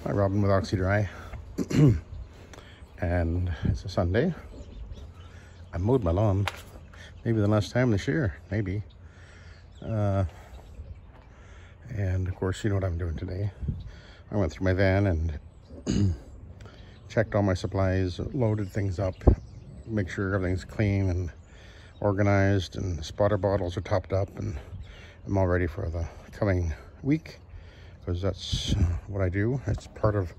Hi, Robin with Oxy-Dry. And it's a Sunday. I mowed my lawn. Maybe the last time this year, maybe. And of course, you know what I'm doing today. I went through my van and checked all my supplies, loaded things up, make sure everything's clean and organized, and the spotter bottles are topped up, and I'm all ready for the coming week, because that's what I do. It's part of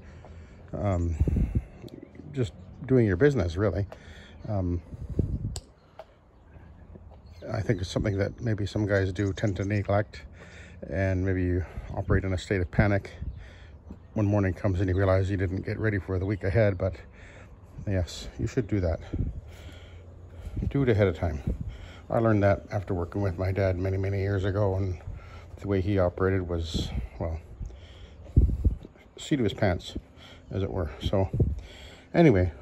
just doing your business, really. I think it's something that maybe some guys do tend to neglect, and maybe you operate in a state of panic. One morning comes and you realize you didn't get ready for the week ahead, but yes, you should do that. Do it ahead of time. I learned that after working with my dad many years ago, and the way he operated was, well, seat of his pants, as it were. So anyway,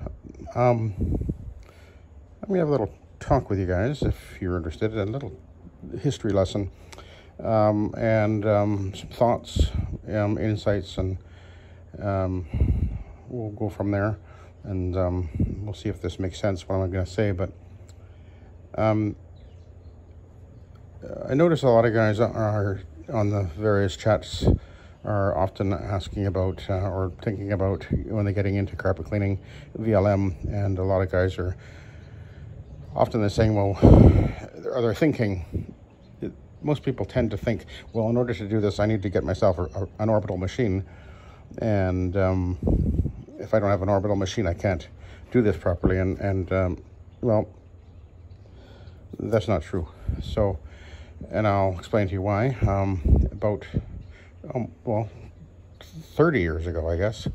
I'm gonna have a little talk with you guys if you're interested, a little history lesson, and some thoughts, insights, and we'll go from there, and we'll see if this makes sense, what I'm going to say. But I notice a lot of guys are on the various chats are often asking about or thinking about when they're getting into carpet cleaning, VLM, and a lot of guys are often saying, well, are they thinking, most people tend to think, well, in order to do this, I need to get myself an orbital machine, and if I don't have an orbital machine, I can't do this properly, and well, that's not true. So, and I'll explain to you why. About well, 30 years ago, I guess,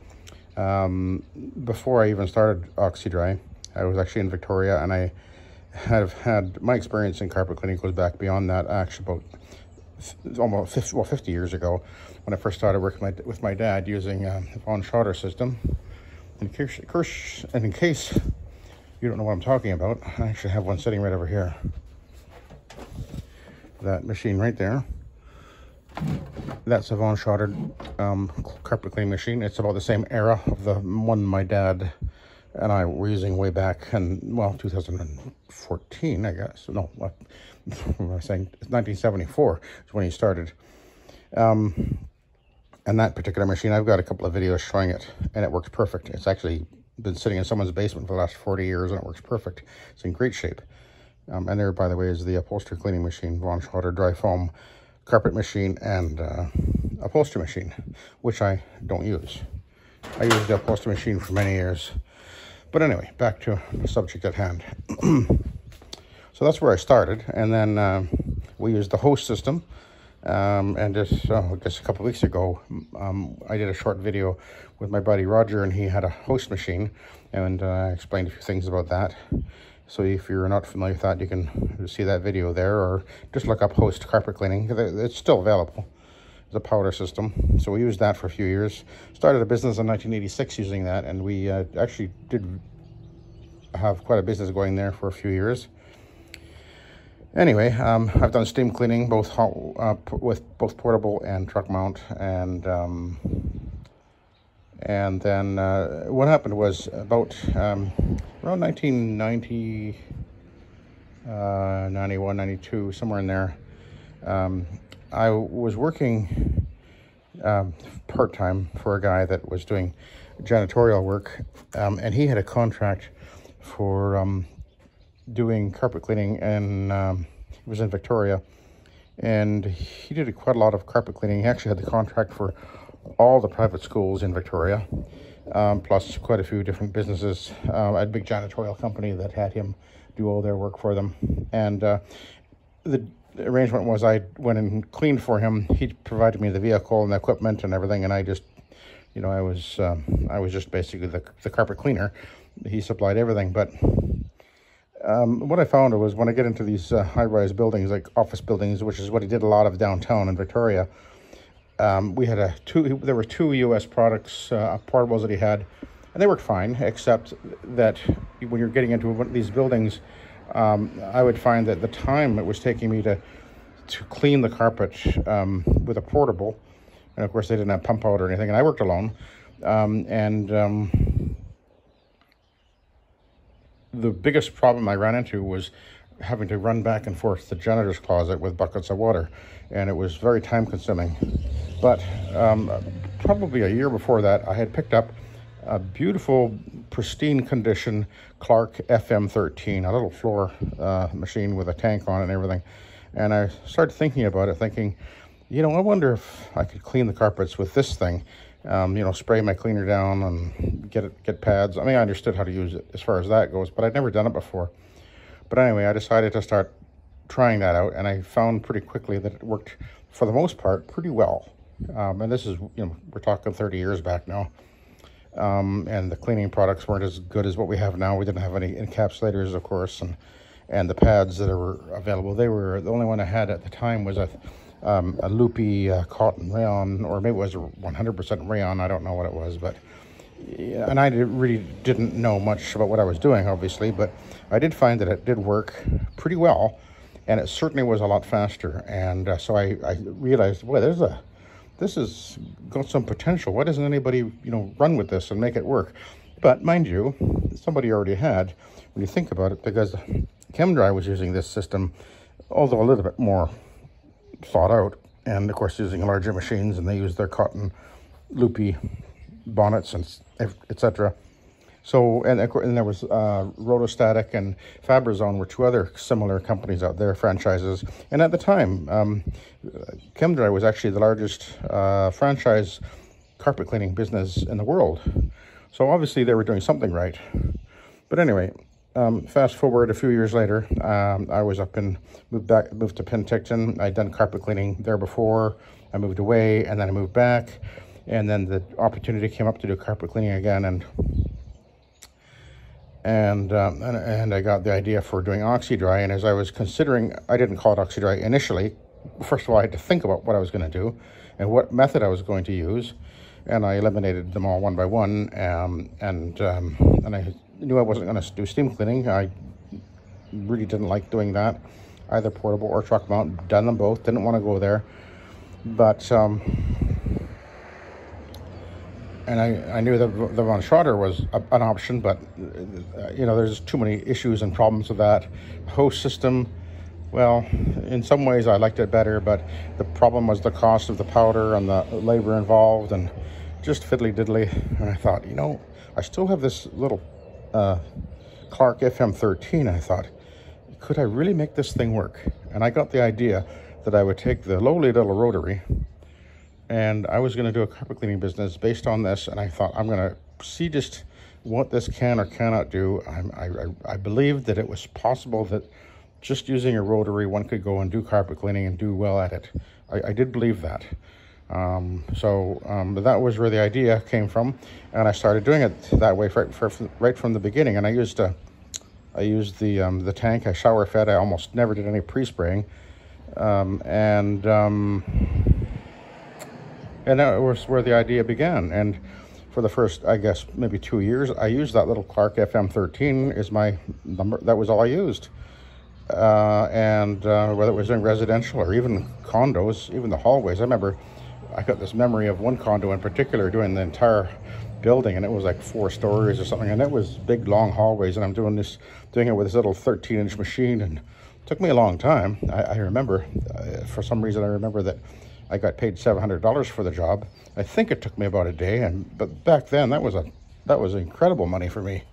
before I even started Oxy-Dry, I was actually in Victoria, and I have had, my experience in carpet cleaning goes back beyond that, actually about almost 50 years ago, when I first started working with my dad using the Von Schroeder system. In case you don't know what I'm talking about, I actually have one sitting right over here. That machine right there, that's a Von Schroeder carpet cleaning machine. It's about the same era of the one my dad and I were using way back in, well, 2014, I guess. No, what am I saying? 1974 is when he started. And that particular machine, I've got a couple of videos showing it, and it works perfect. It's actually been sitting in someone's basement for the last 40 years, and it works perfect. It's in great shape. And there, by the way, is the upholstery cleaning machine, Von Schroeder dry foam carpet machine, and upholstery machine, which I don't use. I used the upholstery machine for many years. But anyway, back to the subject at hand. So that's where I started, and then we used the host system. And just, I guess a couple of weeks ago, I did a short video with my buddy Roger, and he had a host machine, and I explained a few things about that. So if you're not familiar with that, you can see that video there, or just look up host carpet cleaning. It's still available. It's a powder system. So we used that for a few years. Started a business in 1986 using that, and we actually did have quite a business going there for a few years. Anyway, I've done steam cleaning, both with both portable and truck mount, and then what happened was about around 1990, 91, 92, somewhere in there, I was working part-time for a guy that was doing janitorial work, and he had a contract for doing carpet cleaning, and it was in Victoria, and he did quite a lot of carpet cleaning. He actually had the contract for all the private schools in Victoria, plus quite a few different businesses. I had a big janitorial company that had him do all their work for them, and the arrangement was I went and cleaned for him. He provided me the vehicle and the equipment and everything, and I just, you know, I was just basically the carpet cleaner. He supplied everything. But what I found was, when I get into these high-rise buildings, like office buildings, which is what he did a lot of downtown in Victoria, we had there were two U.S. products, portables that he had, and they worked fine, except that when you're getting into one of these buildings, I would find that the time it was taking me to clean the carpet with a portable, and of course they didn't have pump out or anything, and I worked alone, The biggest problem I ran into was having to run back and forth to the janitor's closet with buckets of water, and it was very time consuming. But probably a year before that, I had picked up a beautiful, pristine condition Clark FM13, a little floor machine with a tank on it and everything. And I started thinking about it, thinking, you know, I wonder if I could clean the carpets with this thing. You know, spray my cleaner down and get pads. I mean, I understood how to use it as far as that goes, but I'd never done it before. But anyway, I decided to start trying that out, and I found pretty quickly that it worked, for the most part, pretty well. And this is, you know, we're talking 30 years back now. And the cleaning products weren't as good as what we have now. We didn't have any encapsulators, of course, and the pads that were available, they were, the only one I had at the time was a loopy cotton rayon, or maybe it was 100% rayon, I don't know what it was, but, and I really didn't know much about what I was doing, obviously, but I did find that it did work pretty well, and it certainly was a lot faster, and so I realized, boy, this has got some potential. Why doesn't anybody, you know, run with this and make it work? But mind you, somebody already had, when you think about it, because Chem-Dry was using this system, although a little bit more thought out, and of course using larger machines, and they use their cotton loopy bonnets and etc. So, and there was Rotostatic and Fabrizone were two other similar companies out there, franchises. And at the time, Chem-Dry was actually the largest franchise carpet cleaning business in the world. So obviously they were doing something right. But anyway, fast forward a few years later, I was moved to Penticton. I'd done carpet cleaning there before. I moved away, and then I moved back, and then the opportunity came up to do carpet cleaning again, and I got the idea for doing Oxy-Dry. And as I was considering, I didn't call it Oxy-Dry initially. First of all, I had to think about what I was going to do and what method I was going to use, and I eliminated them all one by one. And I knew I wasn't going to do steam cleaning. I really didn't like doing that, either portable or truck mount. Done them both. Didn't want to go there, but and I knew that the Von Schroeder was an option, but you know, there's too many issues and problems with that hose system. Well, in some ways I liked it better, but the problem was the cost of the powder and the labor involved, and just fiddly diddly. And I thought, you know, I still have this little Clark FM13. I thought, could I really make this thing work? And I got the idea that I would take the lowly little rotary, and I was going to do a carpet cleaning business based on this. And I thought, I'm going to see just what this can or cannot do. I believed that it was possible that just using a rotary, one could go and do carpet cleaning and do well at it. I did believe that. But that was where the idea came from, and I started doing it that way right from the beginning. And I used the tank. I shower fed. I almost never did any pre-spraying, and that was where the idea began. And for the first, I guess, maybe 2 years, I used that little Clark FM13 as my number. That was all I used. Whether it was in residential or even condos, even the hallways. I remember I got this memory of one condo in particular doing the entire building, and it was like 4 stories or something, and it was big, long hallways, and I'm doing it with this little 13-inch machine, and it took me a long time. I remember, for some reason, I remember that I got paid $700 for the job. I think it took me about a day, but back then that was incredible money for me.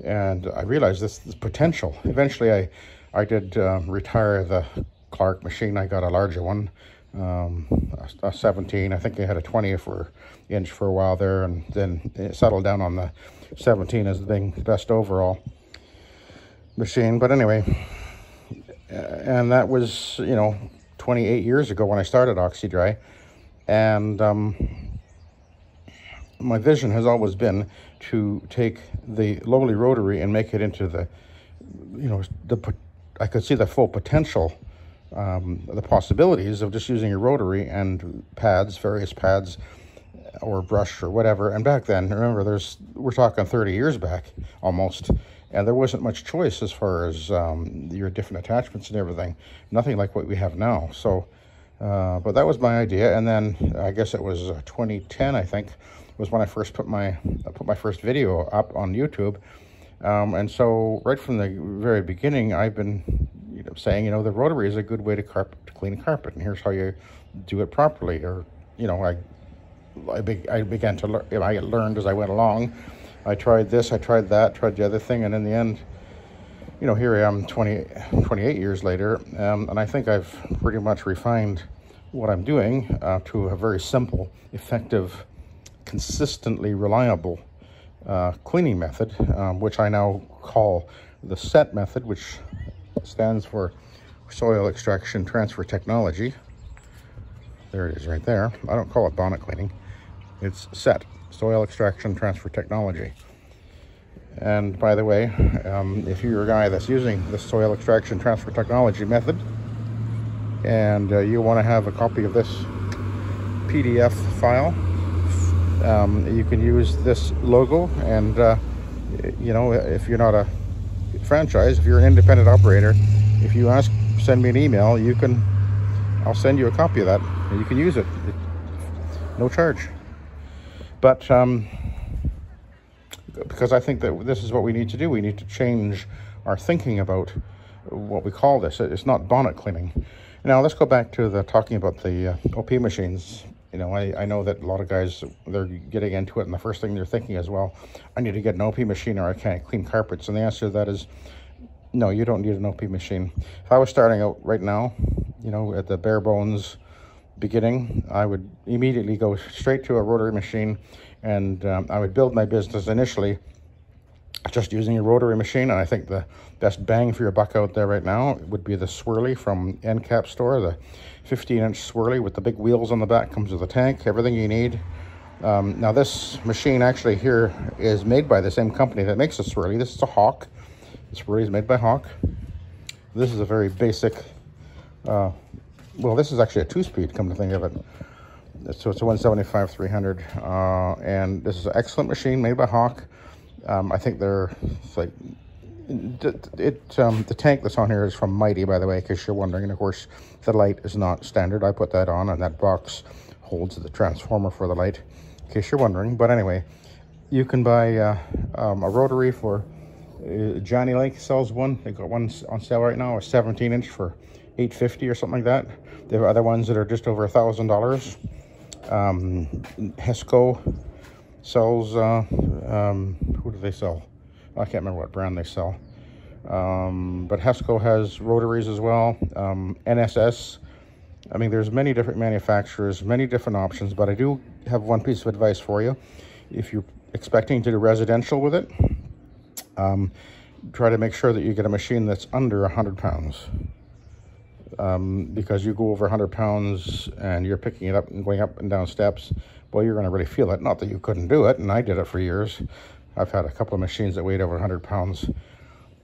And I realized this potential. Eventually, I did retire the Clark machine. I got a larger one, a 17. I think I had a 20-inch for a while there, and then it settled down on the 17 as being the best overall machine. But anyway, and that was, you know, 28 years ago when I started Oxy-Dry, and my vision has always been to take the lowly rotary and make it into the, you know, I could see the full potential, the possibilities of just using a rotary and pads, various pads, or brush or whatever. And back then, remember, we're talking 30 years back almost, and there wasn't much choice as far as your different attachments and everything. Nothing like what we have now. So, but that was my idea. And then I guess it was 2010, I think, was when I first put my first video up on YouTube. And so right from the very beginning, I've been saying, the rotary is a good way to clean a carpet, and here's how you do it properly. Or, I began to learn. I learned as I went along. I tried this, I tried that, tried the other thing, and in the end, here I am 28 years later, and I think I've pretty much refined what I'm doing to a very simple, effective, consistently reliable cleaning method, which I now call the SET method, which stands for Soil Extraction Transfer Technology. There it is right there. I don't call it bonnet cleaning. It's SET, Soil Extraction Transfer Technology. And by the way, if you're a guy that's using the Soil Extraction Transfer Technology method, and you want to have a copy of this PDF file, you can use this logo, and if you're not a franchise, if you're an independent operator, if you send me an email, I'll send you a copy of that, and you can use it, no charge. But because I think that this is what we need to do, we need to change our thinking about what we call this. It's not bonnet cleaning. Now let's go back to talking about the OP machines. I know that a lot of guys, they're getting into it, and the first thing they're thinking is, well, I need to get an OP machine or I can't clean carpets. And the answer to that is, no, you don't need an OP machine. If I was starting out right now, at the bare bones beginning, I would immediately go straight to a rotary machine, and I would build my business initially just using a rotary machine. And I think the best bang for your buck out there right now would be the swirly from NCAP store, the 15-inch swirly with the big wheels on the back. Comes with a tank, everything you need. Now this machine actually here is made by the same company that makes the swirly. This is a Hawk. The swirly is made by Hawk. This is a very basic, well, this is actually a 2-speed, come to think of it. So it's a 175-300, and this is an excellent machine made by Hawk. I think the tank that's on here is from Mighty, by the way, in case you're wondering. And of course, the light is not standard. I put that on, and that box holds the transformer for the light, in case you're wondering. But anyway, you can buy a rotary for Johnny Lake sells one. They got one on sale right now, a 17-inch for $850 or something like that. They have other ones that are just over $1,000. Hesco sells, who do they sell? I can't remember what brand they sell. But Hesco has rotaries as well. NSS. I mean, there's many different manufacturers, many different options, but I do have one piece of advice for you. If you're expecting to do residential with it, try to make sure that you get a machine that's under 100 pounds. Because you go over 100 pounds and you're picking it up and going up and down steps, well, you're going to really feel it. Not that you couldn't do it, and I did it for years. I've had a couple of machines that weighed over 100 pounds,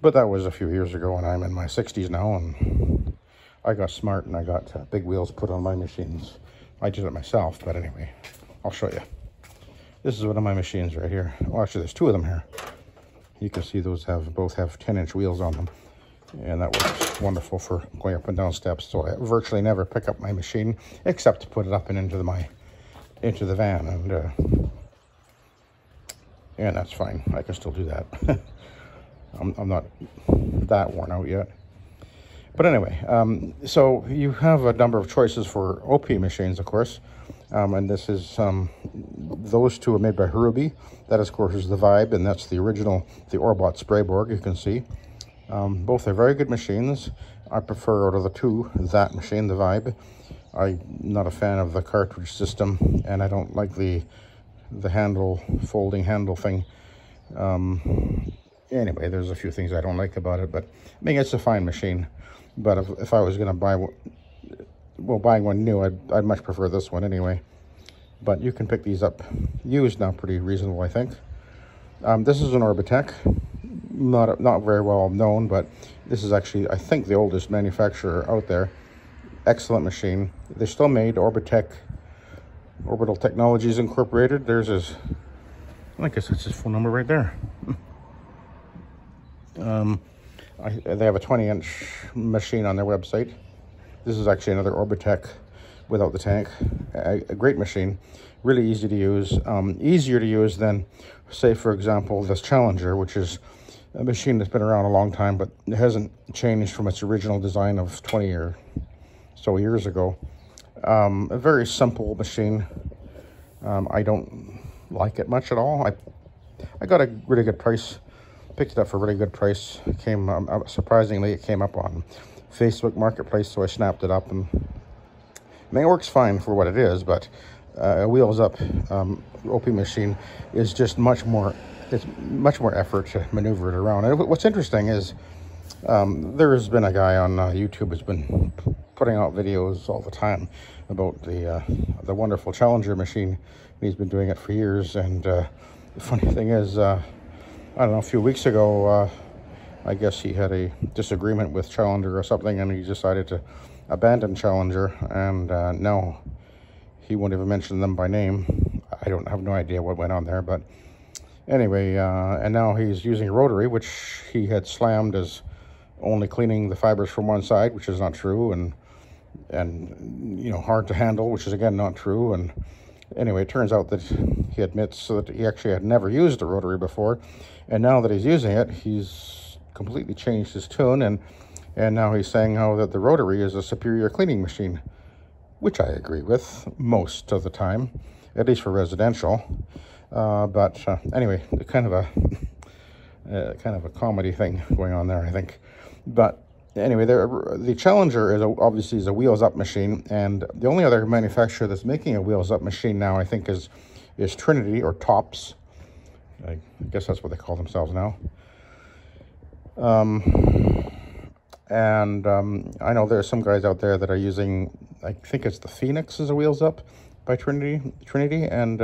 but that was a few years ago, and I'm in my 60s now, and I got smart and I got big wheels put on my machines. I did it myself, but anyway, I'll show you. This is one of my machines right here. Well, actually, there's two of them here. You can see those both have 10-inch wheels on them. And that works wonderful for going up and down steps. So I virtually never pick up my machine except to put it up and into the van, and that's fine. I can still do that. I'm not that worn out yet. But anyway, so you have a number of choices for OP machines, of course. And this is, those two are made by Ruby. That, of course, is the Vibe, and that's the original, the Orbot Sprayborg, you can see. Both are very good machines. I prefer out of the two, that machine, the Vibe. I'm not a fan of the cartridge system, and I don't like the folding handle thing. Anyway, there's a few things I don't like about it, but I mean, it's a fine machine. But if I was going to buy one, well, buying one new, I'd much prefer this one anyway. But you can pick these up used now, pretty reasonable, I think. This is an Orbitech. Not very well known, but this is actually, I think, the oldest manufacturer out there. Excellent machine. They're still made. Orbitech, Orbital Technologies Incorporated. There's his, I guess that's his phone number right there. They have a 20-inch machine on their website. This is actually another Orbitech without the tank. A great machine, really easy to use, easier to use than, say, for example, this Challenger, which is a machine that's been around a long time, but it hasn't changed from its original design of 20 or so years ago. A very simple machine. I don't like it much at all. I got a really good price, picked it up for a really good price. It came, surprisingly, it came up on Facebook Marketplace, so I snapped it up, and I mean, it works fine for what it is, but a wheels up OP machine is just much more, it's much more effort to maneuver it around. And what's interesting is there has been a guy on YouTube who's been putting out videos all the time about the wonderful Challenger machine, and he's been doing it for years. And the funny thing is, I don't know, a few weeks ago, I guess he had a disagreement with Challenger or something, and he decided to abandon Challenger, and now he won't even mention them by name. I don't have no idea what went on there, but anyway, and now he's using a rotary, which he had slammed as only cleaning the fibers from one side, which is not true, and you know, hard to handle, which is again not true. And anyway, it turns out that he admits that he actually had never used a rotary before, and now that he's using it, he's completely changed his tune, and now he's saying how that the rotary is a superior cleaning machine, which I agree with most of the time, at least for residential. But anyway, kind of a comedy thing going on there, I think. But anyway, the Challenger is obviously a wheels up machine, and the only other manufacturer that's making a wheels up machine now, I think, is Trinity, or Tops. I guess that's what they call themselves now. I know there are some guys out there that are using, I think it's the Phoenix as a wheels up by Trinity, and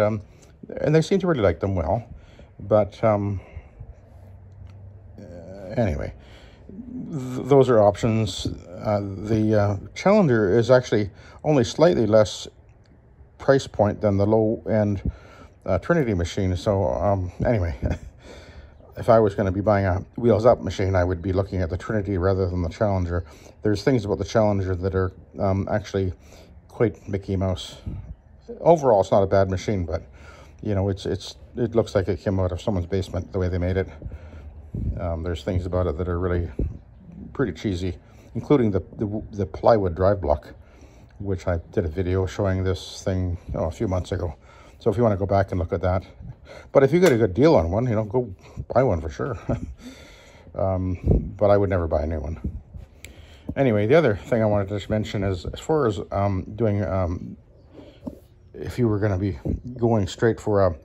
they seem to really like them well. But anyway, those are options. The Challenger is actually only slightly less price point than the low end Trinity machine. So anyway. If I was going to be buying a wheels up machine, I would be looking at the Trinity rather than the Challenger. There's things about the Challenger that are actually quite Mickey Mouse. Overall, it's not a bad machine, but you know, it looks like it came out of someone's basement the way they made it. There's things about it that are really pretty cheesy, including the plywood drive block, which I did a video showing this thing a few months ago. So if you want to go back and look at that. But if you get a good deal on one, you know, go buy one for sure. But I would never buy a new one. Anyway, the other thing I wanted to just mention is, as far as doing, if you were going to be going straight for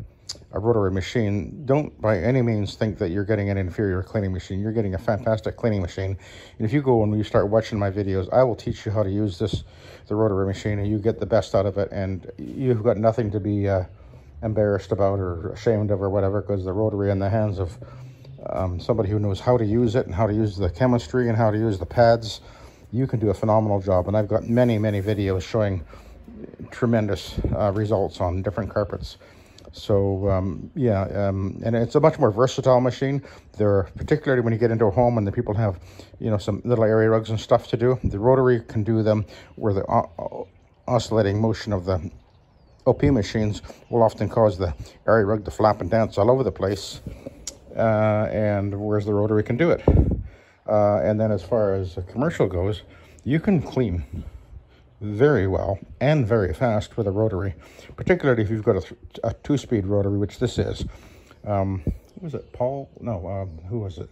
a rotary machine, don't by any means think that you're getting an inferior cleaning machine. You're getting a fantastic cleaning machine. And if you go and you start watching my videos, I will teach you how to use the rotary machine, and you get the best out of it, and you've got nothing to be embarrassed about or ashamed of or whatever, because the rotary in the hands of somebody who knows how to use it and how to use the chemistry and how to use the pads, you can do a phenomenal job. And I've got many videos showing tremendous results on different carpets. So and it's a much more versatile machine. Particularly when you get into a home and the people have, you know, some little area rugs and stuff to do, the rotary can do them where the oscillating motion of the OP machines will often cause the area rug to flap and dance all over the place, and whereas the rotary can do it. And then as far as the commercial goes, you can clean very well and very fast with a rotary, particularly if you've got a two-speed rotary, which this is. Who was it? Paul? No, who was it?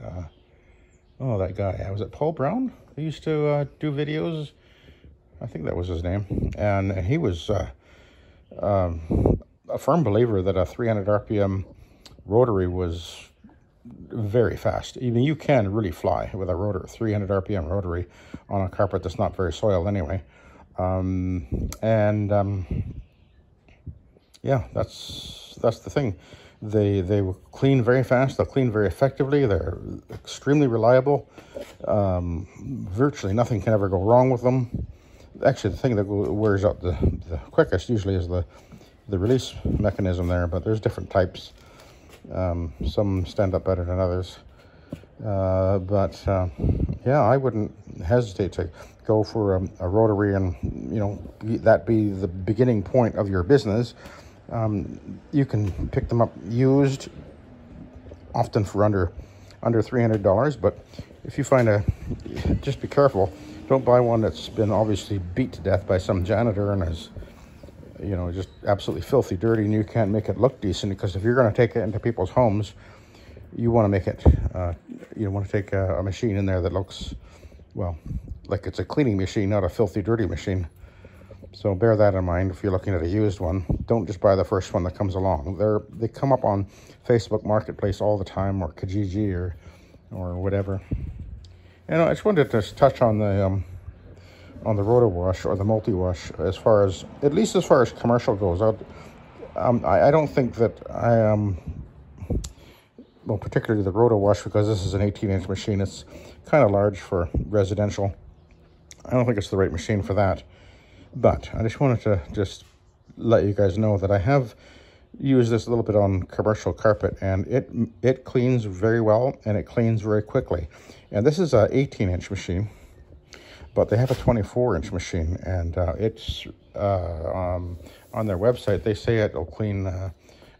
Oh, that guy. Was it Paul Brown? He used to do videos. I think that was his name. And he was a firm believer that a 300 RPM rotary was very fast. Even you can really fly with a rotary, 300 RPM rotary on a carpet that's not very soiled anyway. Yeah, that's the thing. They will clean very fast. They'll clean very effectively. They're extremely reliable. Virtually nothing can ever go wrong with them. Actually, the thing that wears out the quickest usually is the release mechanism there, but there's different types. Some stand up better than others. Yeah, I wouldn't hesitate to go for a rotary and, that be the beginning point of your business, you can pick them up used, often for under $300. But if you find just be careful. Don't buy one that's been obviously beat to death by some janitor and is, just absolutely filthy dirty, and you can't make it look decent, because if you're going to take it into people's homes, you want to make it, you want to take a machine in there that looks, well, like it's a cleaning machine, not a filthy dirty machine. So bear that in mind if you're looking at a used one. Don't just buy the first one that comes along. They come up on Facebook Marketplace all the time, or Kijiji, or whatever. And I just wanted to touch on the roto wash or the multi-wash, at least as far as commercial goes. I don't think that well, particularly the roto wash, because this is an 18-inch machine. It's kind of large for residential. I don't think it's the right machine for that. But I just wanted to just let you guys know that I have used this a little bit on commercial carpet, and it cleans very well, and it cleans very quickly. And this is a 18-inch machine, but they have a 24-inch machine, and it's on their website. They say it'll clean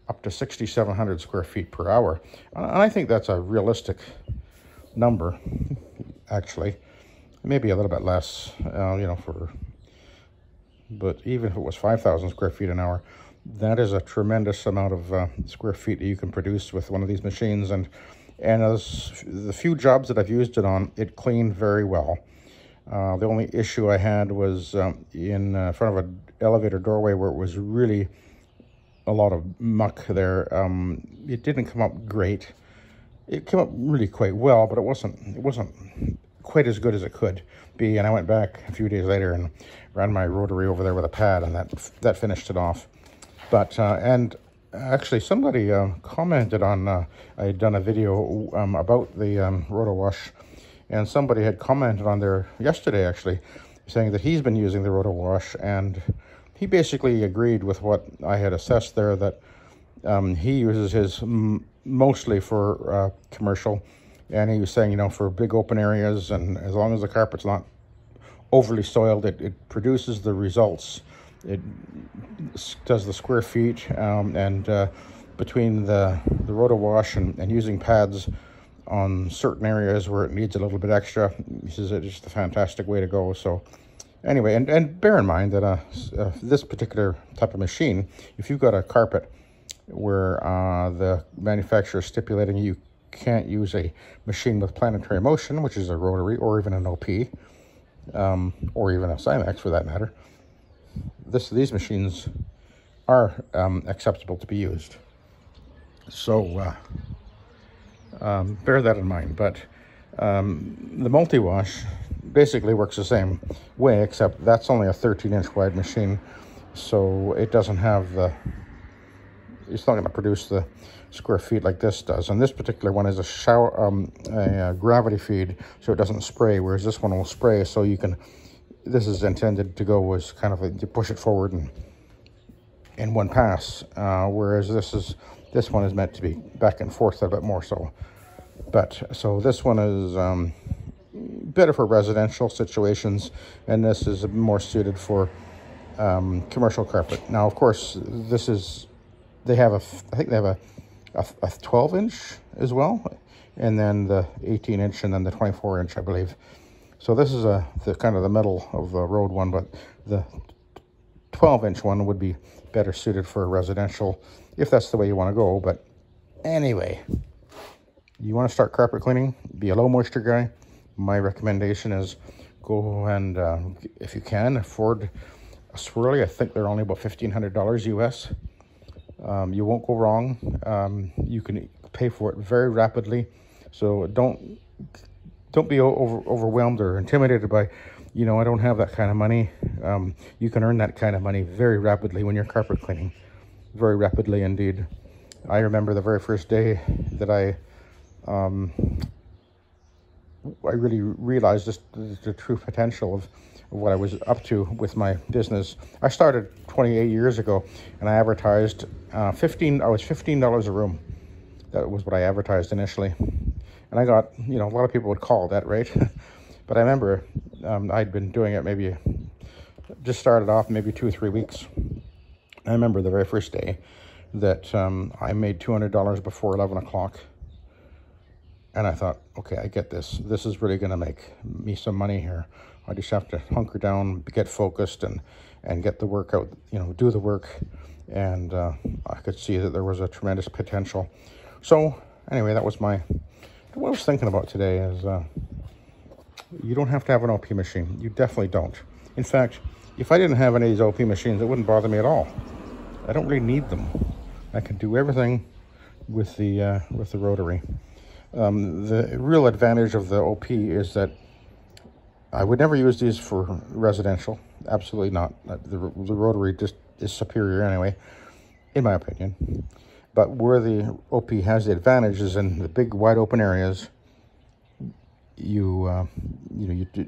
up to 6,700 square feet per hour, and I think that's a realistic number. Actually, maybe a little bit less, but even if it was 5,000 square feet an hour, that is a tremendous amount of square feet that you can produce with one of these machines. And as the few jobs that I've used it on, it cleaned very well. The only issue I had was in front of an elevator doorway where it was really a lot of muck there. It didn't come up great. It came up really quite well, but it wasn't quite as good as it could be. And I went back a few days later and ran my rotary over there with a pad, and that finished it off. But and actually somebody commented on I had done a video about the roto wash, and somebody had commented on there yesterday, actually, saying that he's been using the roto wash, and he basically agreed with what I had assessed there, that he uses his mostly for commercial, and he was saying, for big open areas, and as long as the carpet's not overly soiled, it produces the results. It does the square feet, and between the roto wash and using pads on certain areas where it needs a little bit extra, this is just a fantastic way to go. So anyway, and bear in mind that this particular type of machine, if you've got a carpet where the manufacturer is stipulating you can't use a machine with planetary motion, which is a rotary, or even an OP, or even a Simex for that matter, these machines are acceptable to be used. So bear that in mind. But the multi-wash basically works the same way, except that's only a 13-inch wide machine, so it doesn't have it's not going to produce the square feet like this does. And this particular one is a gravity feed, so it doesn't spray, whereas this one will spray. So this is intended to go as kind of you push it forward and in one pass, whereas this one is meant to be back and forth a bit more so. So this one is better for residential situations, and this is more suited for commercial carpet. Now, of course, I think they have a 12-inch as well, and then the 18-inch, and then the 24-inch, I believe. So this is the kind of the middle of the road one, but the 12-inch one would be better suited for residential if that's the way you want to go. But anyway, you want to start carpet cleaning, be a low moisture guy, my recommendation is go and if you can afford a swirly. I think they're only about $1,500 US. You won't go wrong. You can pay for it very rapidly, so don't be overwhelmed or intimidated by, I don't have that kind of money. You can earn that kind of money very rapidly when you're carpet cleaning, very rapidly indeed. I remember the very first day that I really realized just the true potential of what I was up to with my business. I started 28 years ago, and I advertised $15 a room. That was what I advertised initially. And I got, a lot of people would call that, right? But I remember I'd been doing it maybe, just started off maybe 2 or 3 weeks. I remember the very first day that I made $200 before 11 o'clock. And I thought, okay, I get this. This is really going to make me some money here. I just have to hunker down, get focused, and get the work out, do the work. And I could see that there was a tremendous potential. So anyway, that was what I was thinking about today is you don't have to have an OP machine. You definitely don't. In fact, if I didn't have any of these OP machines, it wouldn't bother me at all. I don't really need them. I can do everything with the rotary. The real advantage of the OP is that I would never use these for residential. Absolutely not. The rotary just is superior anyway, in my opinion. But where the OP has the advantage is in the big wide open areas. You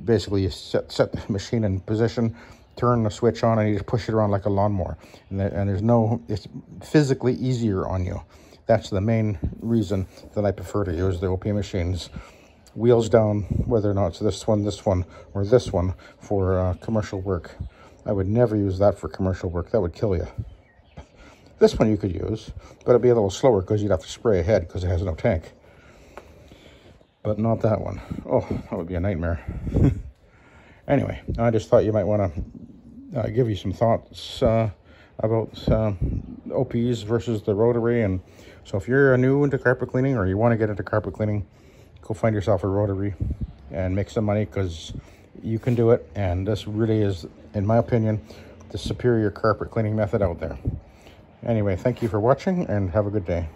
basically set the machine in position, turn the switch on, and you just push it around like a lawnmower. And it's physically easier on you. That's the main reason that I prefer to use the OP machines. Wheels down, whether or not it's this one, or this one for commercial work. I would never use that for commercial work. That would kill you. This one you could use, but it'd be a little slower because you'd have to spray ahead because it has no tank. But not that one. Oh, that would be a nightmare. Anyway, I just thought you might want to give you some thoughts about OPs versus the rotary. And so if you're new into carpet cleaning or you want to get into carpet cleaning, go find yourself a rotary and make some money, because you can do it. And this really is, in my opinion, the superior carpet cleaning method out there. Anyway, thank you for watching and have a good day.